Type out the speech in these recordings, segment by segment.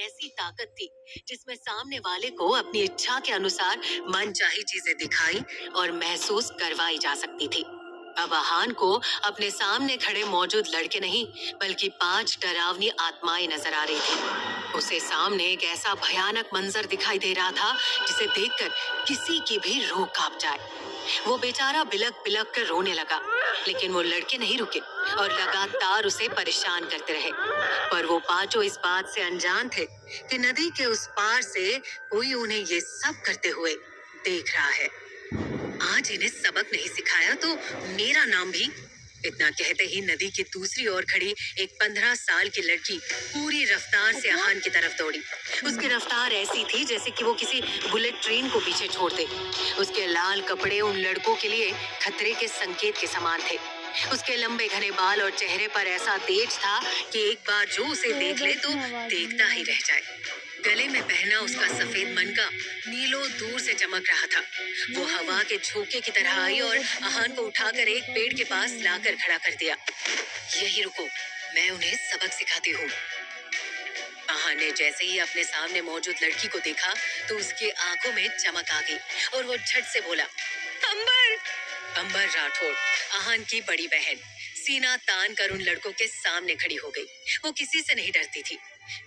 ऐसी ताकत थी जिसमें सामने वाले को अपनी इच्छा के अनुसार मनचाही चीजें दिखाई और महसूस करवाई जा सकती थी। अब आहान को अपने सामने खड़े मौजूद लड़के नहीं बल्कि 5 डरावनी आत्माएं नजर आ रही थी। उसे सामने एक ऐसा भयानक मंजर दिखाई दे रहा था जिसे देखकर किसी की भी रूह कांप जाए। वो बेचारा बिलक बिलक कर रोने लगा, लेकिन वो लड़के नहीं रुके और लगातार उसे परेशान करते रहे। पर वो पांचों इस बात से अनजान थे कि नदी के उस पार से कोई उन्हें ये सब करते हुए देख रहा है। आज इन्हें सबक नहीं सिखाया तो मेरा नाम भी। इतना कहते ही नदी की दूसरी ओर खड़ी एक 15 साल की लड़की पूरी रफ्तार से आहान की तरफ दौड़ी। उसकी रफ्तार ऐसी थी जैसे कि वो किसी बुलेट ट्रेन को पीछे छोड़ दे। उसके लाल कपड़े उन लड़कों के लिए खतरे के संकेत के समान थे। उसके लंबे घने बाल और चेहरे पर ऐसा तेज था कि एक बार जो उसे देख ले तो देखता ही रह जाए। गले में पहना उसका सफेद मनका मीलों दूर से चमक रहा था। वो हवा के झोंके की तरह आई और आहान को उठाकर एक पेड़ के पास लाकर खड़ा कर दिया। यही रुको, मैं उन्हें सबक सिखाती हूँ। आहान ने जैसे ही अपने सामने मौजूद लड़की को देखा तो उसकी आंखों में चमक आ गई और वो झट से बोला, अंबर। अंबर राठौड़, आहान की बड़ी बहन, सीना तान कर उन लड़कों के सामने खड़ी हो गई। वो किसी से नहीं डरती थी।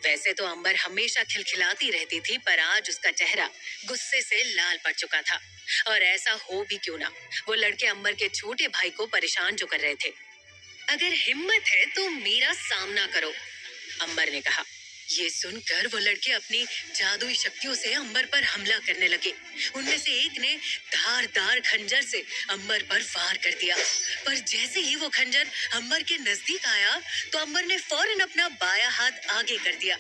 वैसे तो अंबर हमेशा खिलखिलाती रहती थी, पर आज उसका चेहरा गुस्से से लाल पड़ चुका था। और ऐसा हो भी क्यों ना, वो लड़के अंबर के छोटे भाई को परेशान जो कर रहे थे। अगर हिम्मत है तो मेरा सामना करो, अंबर ने कहा। ये सुनकर वो लड़के अपनी जादुई शक्तियों से अंबर पर हमला करने लगे। उनमें से एक ने धारदार खंजर से अंबर पर वार कर दिया, पर जैसे ही वो खंजर अंबर के नजदीक आया तो अंबर ने फौरन अपना बायां हाथ आगे कर दिया।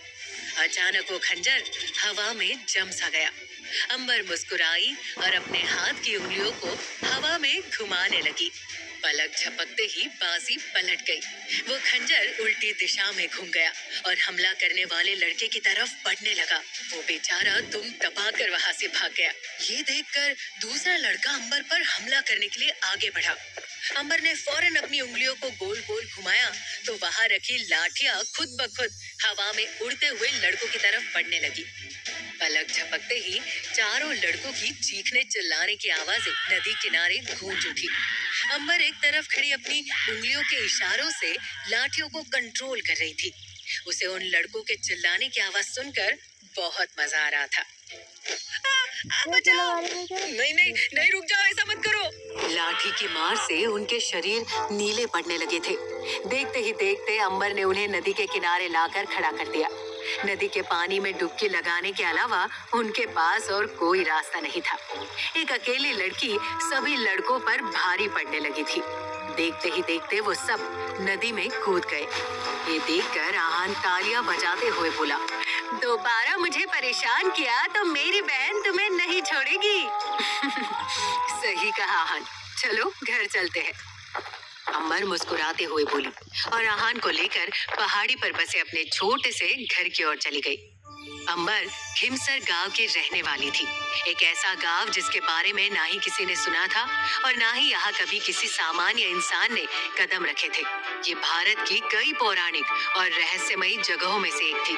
अचानक वो खंजर हवा में जम सा गया। अंबर मुस्कुराई और अपने हाथ की उंगलियों को हवा में घुमाने लगी। पलक झपकते ही बाजी पलट गई। वो खंजर उल्टी दिशा में घूम गया और हमला करने वाले लड़के की तरफ बढ़ने लगा। वो बेचारा दुम दबाकर वहां से भाग गया। ये देखकर दूसरा लड़का अंबर पर हमला करने के लिए आगे बढ़ा। अंबर ने फौरन अपनी उंगलियों को गोल गोल घुमाया तो वहां रखी लाठियां खुद ब खुद हवा में उड़ते हुए लड़कों की तरफ बढ़ने लगी। पलक झपकते ही चारों लड़कों की चीखने चिल्लाने की आवाजें नदी किनारे गूंज उठी। अंबर एक तरफ खड़ी अपनी उंगलियों के इशारों से लाठियों को कंट्रोल कर रही थी। उसे उन लड़कों के चिल्लाने की आवाज सुनकर बहुत मजा आ रहा था। बचाओ! नहीं नहीं नहीं, रुक जाओ, ऐसा मत करो। लाठी की मार से उनके शरीर नीले पड़ने लगे थे। देखते ही देखते अंबर ने उन्हें नदी के किनारे लाकर खड़ा कर दिया। नदी के पानी में डुबकी लगाने के अलावा उनके पास और कोई रास्ता नहीं था। एक अकेली लड़की सभी लड़कों पर भारी पड़ने लगी थी। देखते ही देखते वो सब नदी में कूद गए। ये देखकर आहान तालियां बजाते हुए बोला, दोबारा मुझे परेशान किया तो मेरी बहन तुम्हें नहीं छोड़ेगी। सही कहा आहान, चलो घर चलते हैं। अंबर मुस्कुराते हुए बोली और आहान को लेकर पहाड़ी पर बसे अपने छोटे से घर की ओर चली गई। अंबर खिमसर गांव की रहने वाली थी। एक ऐसा गांव जिसके बारे में ना ही किसी ने सुना था और ना ही यहाँ कभी किसी सामान्य इंसान ने कदम रखे थे। ये भारत की कई पौराणिक और रहस्यमयी जगहों में से एक थी।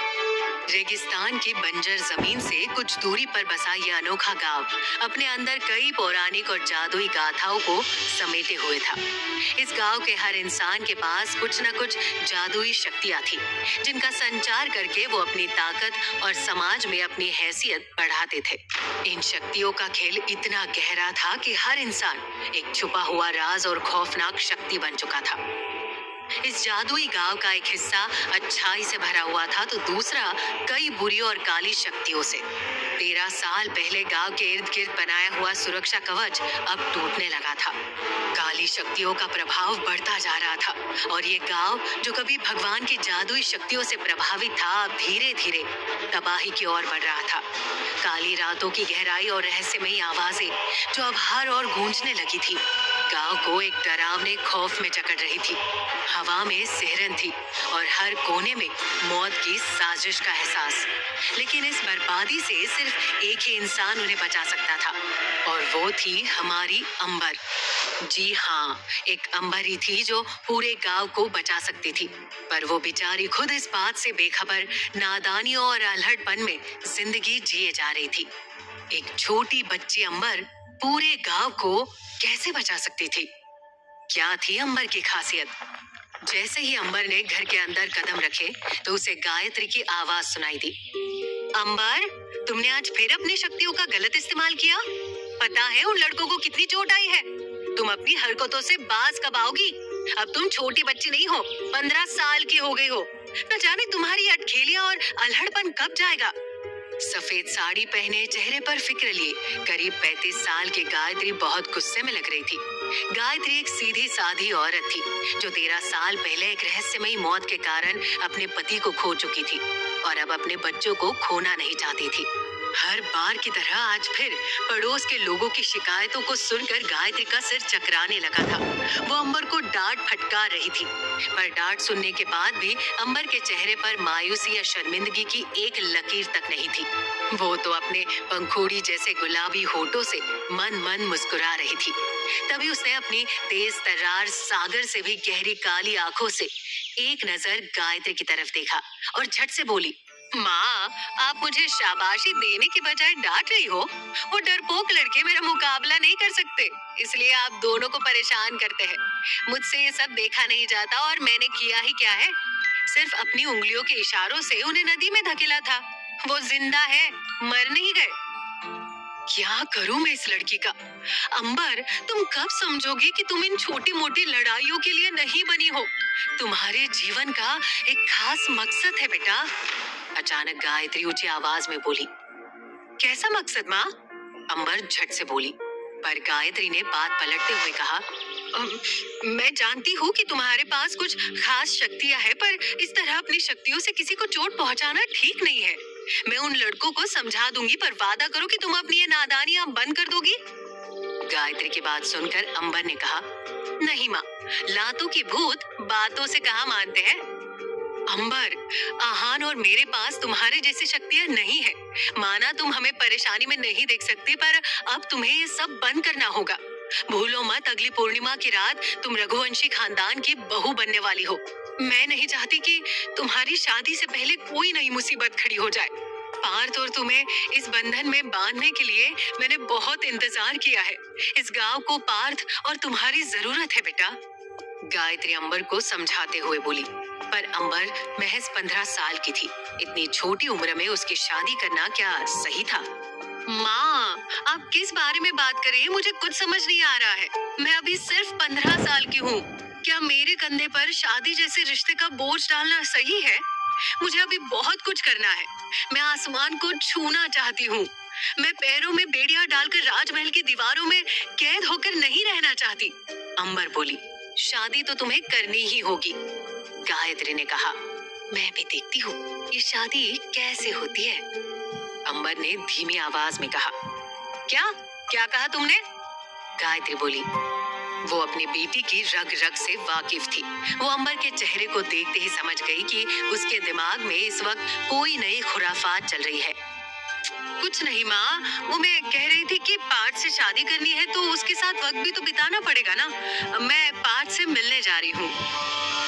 रेगिस्तान की बंजर जमीन से कुछ दूरी पर बसा यह अनोखा गांव अपने अंदर कई पौराणिक और जादुई गाथाओं को समेटे हुए था। इस गांव के हर इंसान के पास कुछ न कुछ जादुई शक्तियां थी, जिनका संचार करके वो अपनी ताकत और समाज में अपनी हैसियत बढ़ाते थे। इन शक्तियों का खेल इतना गहरा था कि हर इंसान एक छुपा हुआ राज और खौफनाक शक्ति बन चुका था। इस जादुई गांव का एक हिस्सा अच्छाई से भरा हुआ था तो दूसरा कई बुरी और काली शक्तियों से। 13 साल पहले गांव के इर्द गिर्द बनाया हुआ सुरक्षा कवच अब टूटने लगा था। काली शक्तियों का प्रभाव बढ़ता जा रहा था और ये गांव जो कभी भगवान की जादुई शक्तियों से प्रभावित था अब धीरे धीरे तबाही की ओर बढ़ रहा था। काली रातों की गहराई और रहस्यमयी आवाजें जो अब हर ओर गूंजने लगी थी, गांव को एक डरावने खौफ में जकड़ रही थी। हवा में सिहरन थी और हर कोने में मौत की साजिश का एहसास। लेकिन इस बर्बादी से सिर्फ एक ही इंसान उन्हें बचा सकता था, और वो थी हमारी अंबर। जी हाँ, एक अंबर ही थी जो पूरे गांव को बचा सकती थी। पर वो बेचारी खुद इस बात से बेखबर नादानियों और अल्हड़पन में जिंदगी जिए जा रही थी। एक छोटी बच्ची अंबर पूरे गांव को कैसे बचा सकती थी? क्या थी अंबर की खासियत? जैसे ही अंबर ने घर के अंदर कदम रखे तो उसे गायत्री की आवाज सुनाई दी। अंबर, तुमने आज फिर अपनी शक्तियों का गलत इस्तेमाल किया। पता है उन लड़कों को कितनी चोट आई है। तुम अपनी हरकतों से बाज कब आओगी? अब तुम छोटी बच्ची नहीं हो, 15 साल की हो गई हो। न जाने तुम्हारी अटखेलियां और अल्हड़पन कब जाएगा। सफेद साड़ी पहने, चेहरे पर फिक्र लिए करीब 35 साल की गायत्री बहुत गुस्से में लग रही थी। गायत्री एक सीधी साधी औरत थी जो 13 साल पहले एक रहस्यमयी मौत के कारण अपने पति को खो चुकी थी और अब अपने बच्चों को खोना नहीं चाहती थी। हर बार की तरह आज फिर पड़ोस के लोगों की शिकायतों को सुनकर गायत्री का सिर चकराने लगा था। वो अंबर को डांट फटकार रही थी, पर डांट सुनने के बाद भी अंबर के चेहरे पर मायूसी या शर्मिंदगी की एक लकीर तक नहीं थी। वो तो अपने पंखुड़ी जैसे गुलाबी होठों से मन मन मुस्कुरा रही थी। तभी उसने अपनी तेज तर्रार सागर से भी गहरी काली आंखों से एक नजर गायत्री की तरफ देखा और झट से बोली, माँ, आप मुझे शाबाशी देने के बजाय डांट रही हो। वो डरपोक लड़के मेरा मुकाबला नहीं कर सकते, इसलिए आप दोनों को परेशान करते हैं। मुझसे ये सब देखा नहीं जाता और मैंने किया ही क्या है? सिर्फ अपनी उंगलियों के इशारों से उन्हें नदी में धकेला था। वो जिंदा है, मर नहीं गए। क्या करूं मैं इस लड़की का? अंबर, तुम कब समझोगी कि तुम इन छोटी मोटी लड़ाइयों के लिए नहीं बनी हो? तुम्हारे जीवन का एक खास मकसद है बेटा। अचानक गायत्री ऊंची आवाज में बोली। कैसा मकसद माँ? अंबर झट से बोली। पर गायत्री ने बात पलटते हुए कहा, मैं जानती हूँ कि तुम्हारे पास कुछ खास शक्तियाँ हैं, पर इस तरह अपनी शक्तियों से किसी को चोट पहुँचाना ठीक नहीं है। मैं उन लड़कों को समझा दूंगी, पर वादा करो कि तुम अपनी ये नादानियां बंद कर दोगी। गायत्री की बात सुनकर अंबर ने कहा, नहीं माँ, लातों की भूत बातों से कहाँ मानते हैं। अंबर, आहान और मेरे पास तुम्हारे जैसी शक्तियां नहीं है। माना तुम हमें परेशानी में नहीं देख सकती, पर अब तुम्हें ये सब बंद करना होगा। भूलो मत, अगली पूर्णिमा की रात तुम रघुवंशी खानदान की बहू बनने वाली हो। मैं नहीं चाहती कि तुम्हारी शादी से पहले कोई नई मुसीबत खड़ी हो जाए। पार्थ और तुम्हें इस बंधन में बांधने के लिए मैंने बहुत इंतजार किया है। इस गांव को पार्थ और तुम्हारी जरूरत है बेटा। गायत्री अंबर को समझाते हुए बोली, पर अंबर महज 15 साल की थी। इतनी छोटी उम्र में उसकी शादी करना क्या सही था? माँ, आप किस बारे में बात कर रही हैं? मुझे कुछ समझ नहीं आ रहा है। मैं अभी सिर्फ 15 साल की हूँ। क्या मेरे कंधे पर शादी जैसे रिश्ते का बोझ डालना सही है? मुझे अभी बहुत कुछ करना है। मैं आसमान को छूना चाहती हूँ। मैं पैरों में बेड़ियां डालकर राजमहल की दीवारों में कैद होकर नहीं रहना चाहती। अंबर बोली, शादी तो तुम्हें करनी ही होगी। गायत्री ने कहा, मैं भी देखती हूँ ये शादी कैसे होती है। अंबर ने धीमी आवाज में कहा, क्या क्या कहा तुमने? गायत्री बोली। वो अपनी बेटी की रग रग से वाकिफ थी। वो अंबर के चेहरे को देखते ही समझ गई कि उसके दिमाग में इस वक्त कोई नई खुराफात चल रही है। कुछ नहीं माँ, वो मैं कह रही थी कि पार्थ से शादी करनी है तो उसके साथ वक्त भी तो बिताना पड़ेगा ना। मैं पार्थ से मिलने जा रही हूँ।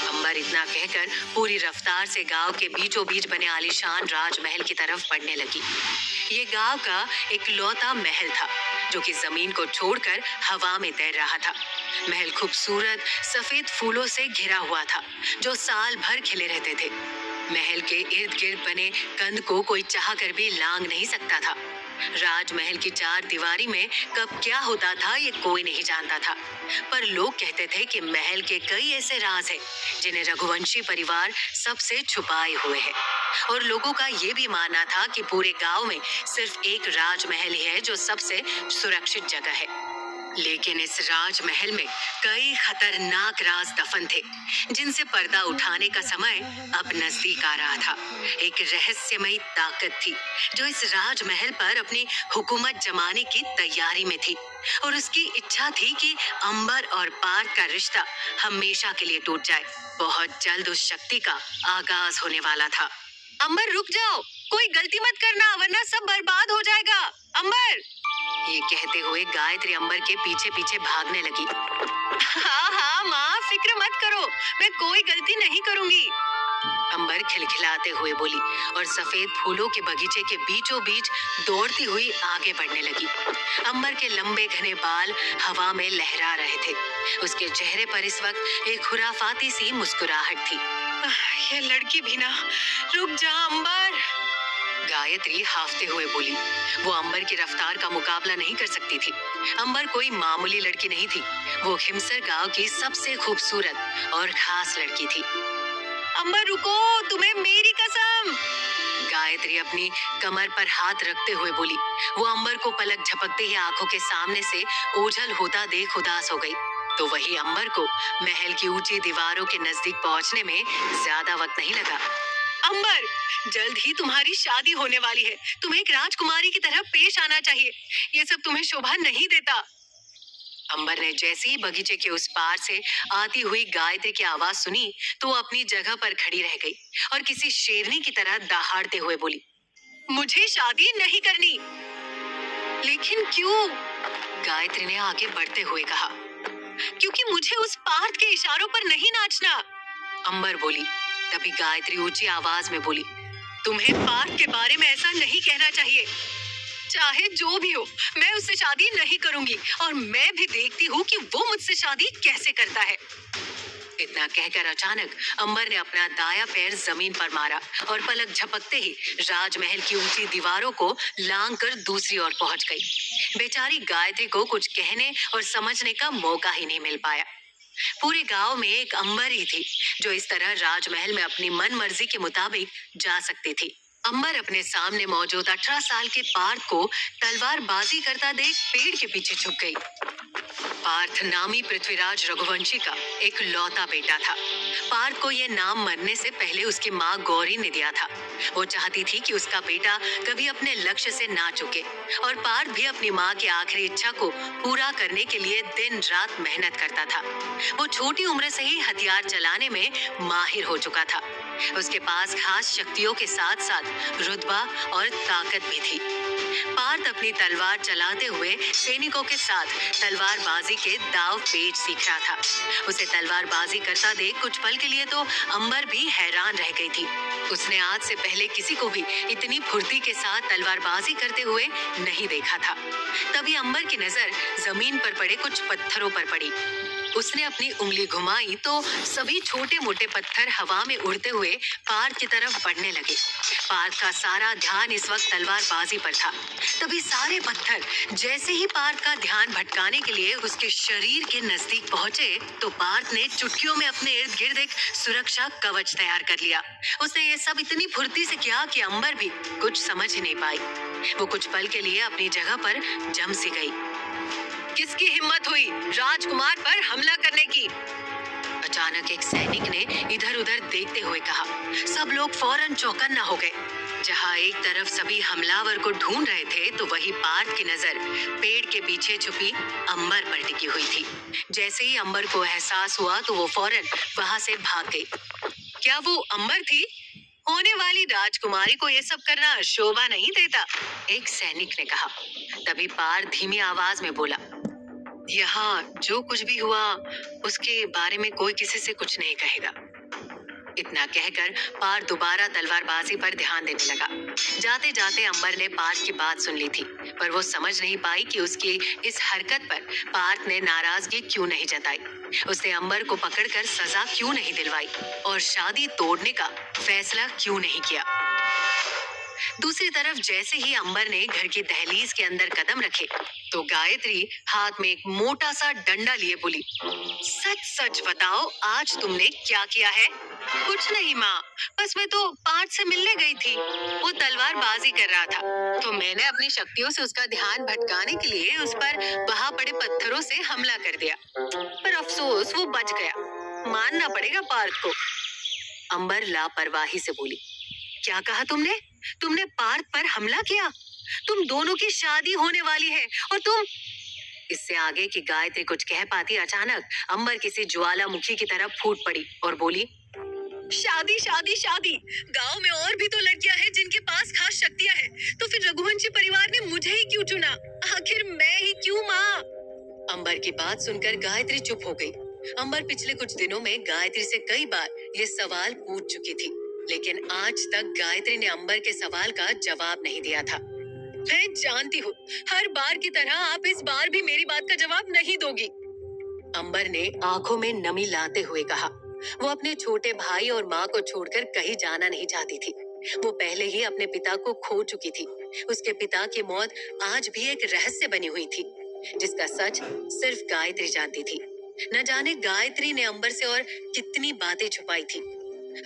अंबर इतना कहकर पूरी रफ्तार से गांव के बीचों बीच बने आलीशान राजमहल की तरफ बढ़ने लगी। ये गांव का एक लौता महल था जो कि जमीन को छोड़कर हवा में तैर रहा था। महल खूबसूरत सफेद फूलों से घिरा हुआ था जो साल भर खिले रहते थे। महल के इर्द गिर्द बने कंद को कोई चाह कर भी लांग नहीं सकता था। राजमहल की 4 दीवारी में कब क्या होता था ये कोई नहीं जानता था, पर लोग कहते थे कि महल के कई ऐसे राज हैं जिन्हें रघुवंशी परिवार सबसे छुपाए हुए है। और लोगों का ये भी मानना था कि पूरे गांव में सिर्फ एक राजमहल ही है जो सबसे सुरक्षित जगह है। लेकिन इस राजमहल में कई खतरनाक राज दफन थे, जिनसे पर्दा उठाने का समय अब नजदीक आ रहा था। एक रहस्यमयी ताकत थी जो इस राजमहल पर अपनी हुकूमत जमाने की तैयारी में थी, और उसकी इच्छा थी कि अंबर और पार्थ का रिश्ता हमेशा के लिए टूट जाए। बहुत जल्द उस शक्ति का आगाज होने वाला था। अंबर रुक जाओ, कोई गलती मत करना वरना सब बर्बाद हो जाएगा। अंबर, ये कहते हुए गायत्री अंबर के पीछे पीछे भागने लगी। हाँ हाँ माँ, फिक्र मत करो, मैं कोई गलती नहीं करूंगी, अंबर खिलखिलाते हुए बोली, और सफेद फूलों के बगीचे के बीचों बीच दौड़ती हुई आगे बढ़ने लगी। अंबर के लंबे घने बाल हवा में लहरा रहे थे। उसके चेहरे पर इस वक्त एक खुराफाती सी मुस्कुराहट थी। ये लड़की भी ना रुक जा अंबर, गायत्री हाफते हुए बोली। वो अंबर की रफ्तार का मुकाबला नहीं कर सकती थी। अंबर कोई मामूली लड़की नहीं थी, वो खिमसर गांव की सबसे खूबसूरत और खास लड़की थी। अंबर रुको, तुम्हें मेरी कसम, गायत्री अपनी कमर पर हाथ रखते हुए बोली। वो अंबर को पलक झपकते ही आंखों के सामने से ओझल होता देख उदास हो गई। तो वही अंबर को महल की ऊंची दीवारों के नजदीक पहुंचने में ज्यादा वक्त नहीं लगा। अंबर, जल्द ही तुम्हारी शादी होने वाली है, तुम्हें एक राजकुमारी की तरह पेश आना चाहिए, ये सब तुम्हें शोभा नहीं देता। अंबर ने जैसे ही बगीचे के उस पार से आती हुई गायत्री की आवाज सुनी तो वो अपनी जगह पर खड़ी रह गई और किसी शेरनी की तरह दहाड़ते हुए बोली, मुझे शादी नहीं करनी। लेकिन क्यों? गायत्री ने आगे बढ़ते हुए कहा, क्योंकि मुझे उस पार्थ के इशारों पर नहीं नाचना, अंबर बोली। तभी गायत्री ऊंची आवाज में बोली, तुम्हें पार्थ के बारे में ऐसा नहीं कहना चाहिए, चाहे जो भी हो मैं उससे शादी नहीं करूंगी, और मैं भी देखती हूँ कि वो मुझसे शादी कैसे करता है। इतना कहकर अचानक अंबर ने अपना दाया पैर जमीन पर मारा और पलक झपकते ही राजमहल की ऊंची दीवारों को लांग कर दूसरी ओर पहुंच गई। बेचारी गायत्री को कुछ कहने और समझने का मौका ही नहीं मिल पाया। पूरे गांव में एक अंबर ही थी जो इस तरह राजमहल में अपनी मन मर्जी के मुताबिक जा सकती थी। अंबर अपने सामने मौजूद 18 साल के पार्थ को तलवारबाजी करता देख पेड़ के पीछे छुप गई। पार्थ नामी पृथ्वीराज रघुवंशी का एक लौता बेटा था। पार्थ को यह नाम मरने से पहले उसकी माँ गौरी ने दिया था। वो चाहती थी कि उसका बेटा कभी अपने लक्ष्य से ना चुके, और पार्थ भी अपनी माँ की आखिरी इच्छा को पूरा करने के लिए दिन रात मेहनत करता था। वो छोटी उम्र से ही हथियार चलाने में माहिर हो चुका था। उसके पास खास शक्तियों के साथ साथ रुतबा और ताकत भी थी। पार्थ अपनी तलवार चलाते हुए सैनिकों के साथ तलवारबाजी के दाव पेच सीख रहा था। उसे तलवारबाजी करता देख कुछ पल के लिए तो अंबर भी हैरान रह गई थी। उसने आज से पहले किसी को भी इतनी फुर्ती के साथ तलवारबाजी करते हुए नहीं देखा था। तभी अंबर की नजर जमीन पर पड़े कुछ पत्थरों पर पड़ी। उसने अपनी उंगली घुमाई तो सभी छोटे मोटे पत्थर हवा में उड़ते हुए पार्थ की तरफ बढ़ने लगे। पार्थ का सारा ध्यान इस वक्त तलवारबाजी पर था। तभी सारे पत्थर जैसे ही पार्थ का ध्यान भटकाने के लिए उसके शरीर के नजदीक पहुंचे तो पार्थ ने चुटकियों में अपने इर्द गिर्द एक सुरक्षा कवच तैयार कर लिया। उसने ये सब इतनी फुर्ती से किया कि अंबर भी कुछ समझ ही नहीं पाई। वो कुछ पल के लिए अपनी जगह पर जम सी गई। किसकी हिम्मत हुई राजकुमार पर हमला करने की? अचानक एक सैनिक ने इधर उधर देखते हुए कहा। सब लोग फौरन चौकन्ना हो गए। जहां एक तरफ सभी हमलावर को ढूंढ रहे थे तो वही पार्थ की नजर पेड़ के पीछे छुपी अंबर पर टिकी हुई थी। जैसे ही अंबर को एहसास हुआ तो वो फौरन वहां से भाग गई। क्या वो अंबर थी? होने वाली राजकुमारी को ये सब करना शोभा नहीं देता, एक सैनिक ने कहा। तभी पार्थ धीमी आवाज में बोला, यहाँ जो कुछ भी हुआ उसके बारे में कोई किसी से कुछ नहीं कहेगा। इतना कहकर पार्थ दोबारा तलवारबाजी पर ध्यान देने लगा। जाते जाते अंबर ने पार्थ की बात सुन ली थी, पर वो समझ नहीं पाई कि उसकी इस हरकत पर पार्थ ने नाराजगी क्यों नहीं जताई। उसने अंबर को पकड़कर सजा क्यों नहीं दिलवाई और शादी तोड़ने का फैसला क्यों नहीं किया। दूसरी तरफ जैसे ही अंबर ने घर की दहलीज के अंदर कदम रखे, तो गायत्री हाथ में एक मोटा सा डंडा लिए बोली, सच सच बताओ, आज तुमने क्या किया है? कुछ नहीं माँ, बस मैं तो पार्थ से मिलने गई थी। वो तलवार बाजी कर रहा था, तो मैंने अपनी शक्तियों से उसका ध्यान भटकाने के लिए उस पर वहां पड़े पत्थरों से हमला कर दिया, पर अफसोस वो बच गया। मानना पड़ेगा पार्थ को। अंबर लापरवाही से बोली, क्या कहा तुमने? तुमने पार्थ पर हमला किया? तुम दोनों की शादी होने वाली है और तुम। इससे आगे की गायत्री कुछ कह पाती, अचानक अंबर किसी ज्वालामुखी की तरफ फूट पड़ी और बोली, शादी शादी शादी, गांव में और भी तो लड़कियां हैं जिनके पास खास शक्तियां हैं, तो फिर रघुवंशी परिवार ने मुझे ही क्यों चुना? आखिर मैं ही क्यों माँ? अंबर की बात सुनकर गायत्री चुप हो गई। अंबर पिछले कुछ दिनों में गायत्री से कई बार ये सवाल पूछ चुकी थी, लेकिन आज तक गायत्री ने अंबर के सवाल का जवाब नहीं दिया था। मैं जानती हूँ, हर बार की तरह आप इस बार भी मेरी बात का जवाब नहीं दोगी। अंबर ने आंखों में नमी लाते हुए कहा। वो अपने छोटे भाई और माँ को छोड़कर कहीं जाना नहीं चाहती थी। वो पहले ही अपने पिता को खो चुकी थी। उसके पिता की मौत आज भी एक रहस्य बनी हुई थी, जिसका सच सिर्फ गायत्री जानती थी। न जाने गायत्री ने अंबर से और कितनी बातें छुपाई थी।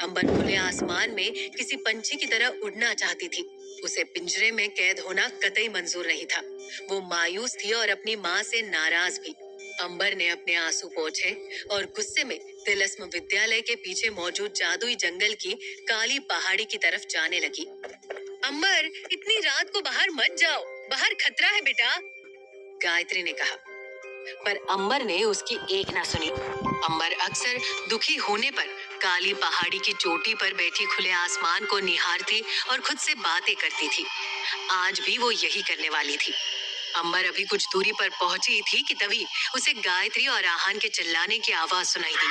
अंबर खुले आसमान में किसी पंछी की तरह उड़ना चाहती थी। उसे पिंजरे में कैद होना कतई मंजूर नहीं था। वो मायूस थी और अपनी माँ से नाराज भी। अंबर ने अपने आंसू पोंछे और गुस्से में तिलस्म विद्यालय के पीछे मौजूद जादुई जंगल की काली पहाड़ी की तरफ जाने लगी। अंबर, इतनी रात को बाहर मत जाओ, बाहर खतरा है बेटा, गायत्री ने कहा। पर अंबर ने उसकी एक ना सुनी। अंबर अक्सर दुखी होने पर काली पहाड़ी की चोटी पर बैठी खुले आसमान को निहारती और खुद से बातें करती थी। आज भी वो यही करने वाली थी। अंबर अभी कुछ दूरी पर पहुंची थी कि तभी उसे गायत्री और आहान के चिल्लाने की आवाज सुनाई दी।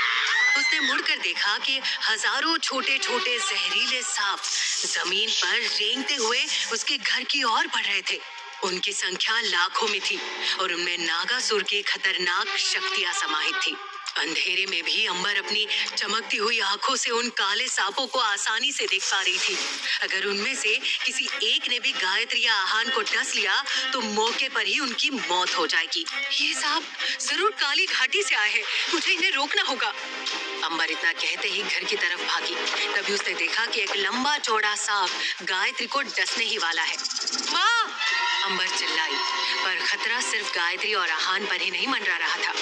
उसने मुड़कर देखा कि हजारों छोटे छोटे जहरीले सांप जमीन पर रेंगते हुए उसके घर की ओर बढ़ रहे थे। उनकी संख्या लाखों में थी और उनमें नागासुर की खतरनाक शक्तियां समाहित थी। अंधेरे में भी अंबर अपनी चमकती हुई आंखों से उन काले सांपों को आसानी से देख पा रही थी। अगर उनमें से किसी एक ने भी गायत्री या आहान को डस लिया तो मौके पर ही उनकी मौत हो जाएगी। ये सांप जरूर काली घाटी से आए हैं, मुझे इन्हें रोकना होगा। अंबर इतना कहते ही घर की तरफ भागी। तभी उसने देखा कि एक लंबा चौड़ा सांप गायत्री को डसने ही वाला है। माँ! अंबर चिल्लाई, पर खतरा सिर्फ गायत्री और आहान पर ही नहीं मंडरा रहा था।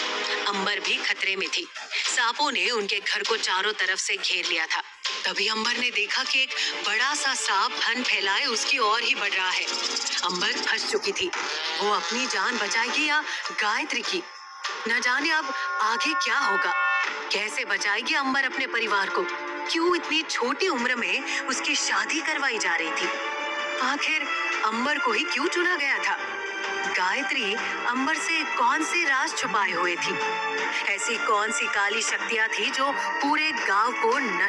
अंबर भी खतरे में थी। सांपों ने उनके घर को चारों तरफ से घेर लिया था। तभी अंबर ने देखा कि एक बड़ा सा सांप फन फैलाए उसकी ओर ही बढ़ रहा है। अंबर फंस चुकी थी। वो अपनी जान बचाएगी या गायत्री की? न जाने अब आगे क्या होगा। कैसे बचाएगी अंबर अपने परिवार को? क्यों इतनी छोटी उम्र में उसकी शादी करवाई जा रही थी? आखिर अंबर को ही क्यों चुना गया था? गायत्री अंबर से कौन से राज छुपाए हुए थी? ऐसी कौन सी काली शक्तियां थी जो पूरे गांव को नष्ट